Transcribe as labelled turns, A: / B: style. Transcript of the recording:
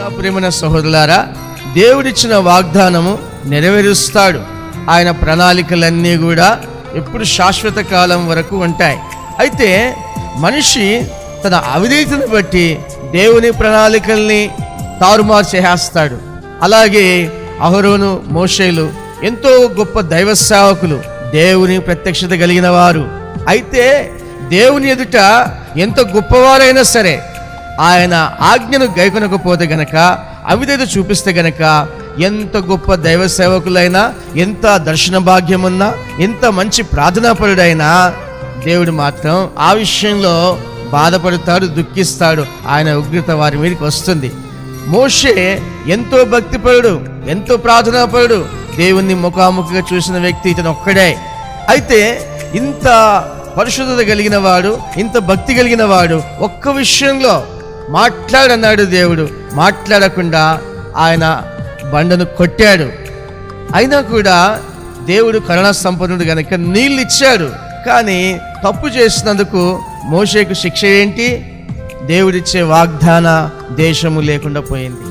A: ప్రియమైన సహోదరులారా, దేవుడిచ్చిన వాగ్దానము నెరవేరుస్తాడు. ఆయన ప్రణాళికలన్నీ కూడా ఎప్పుడు శాశ్వత కాలం వరకు ఉంటాయి. అయితే మనిషి తన అవిధేయతను బట్టి దేవుని ప్రణాళికల్ని తారుమారు చేసేస్తాడు. అలాగే అహరోను, మోషేలు ఎంతో గొప్ప దైవ సేవకులు, దేవుని ప్రత్యక్షత కలిగిన వారు. అయితే దేవుని ఎదుట ఎంత గొప్పవారైనా సరే ఆయన ఆజ్ఞను గైకొనకపోతే గనక, అవిధేయత చూపిస్తే గనక, ఎంత గొప్ప దైవ సేవకులైనా, ఎంత దర్శన భాగ్యమున్నా, ఎంత మంచి ప్రార్థనాపరుడైనా దేవుడు మాత్రం ఆ విషయంలో బాధపడతాడు, దుఃఖిస్తాడు. ఆయన ఉగ్రత వారి మీదకి వస్తుంది. మోషే ఎంతో భక్తిపరుడు, ఎంతో ప్రార్థనాపరుడు, దేవుణ్ణి ముఖాముఖిగా చూసిన వ్యక్తి ఇతను ఒక్కడే. అయితే ఇంత పరిశుద్ధత కలిగిన వాడు, ఇంత భక్తి కలిగిన వాడు ఒక్క విషయంలో మాట్లాడన్నాడు. దేవుడు మాట్లాడకుండా ఆయన బండను కొట్టాడు. అయినా కూడా దేవుడు కరుణా సంపన్నుడు గనుక నీళ్ళు ఇచ్చాడు. కానీ తప్పు చేసినందుకు మోషేకు శిక్ష ఏంటి? దేవుడిచ్చే వాగ్దాన దేశము లేకుండా పోయింది.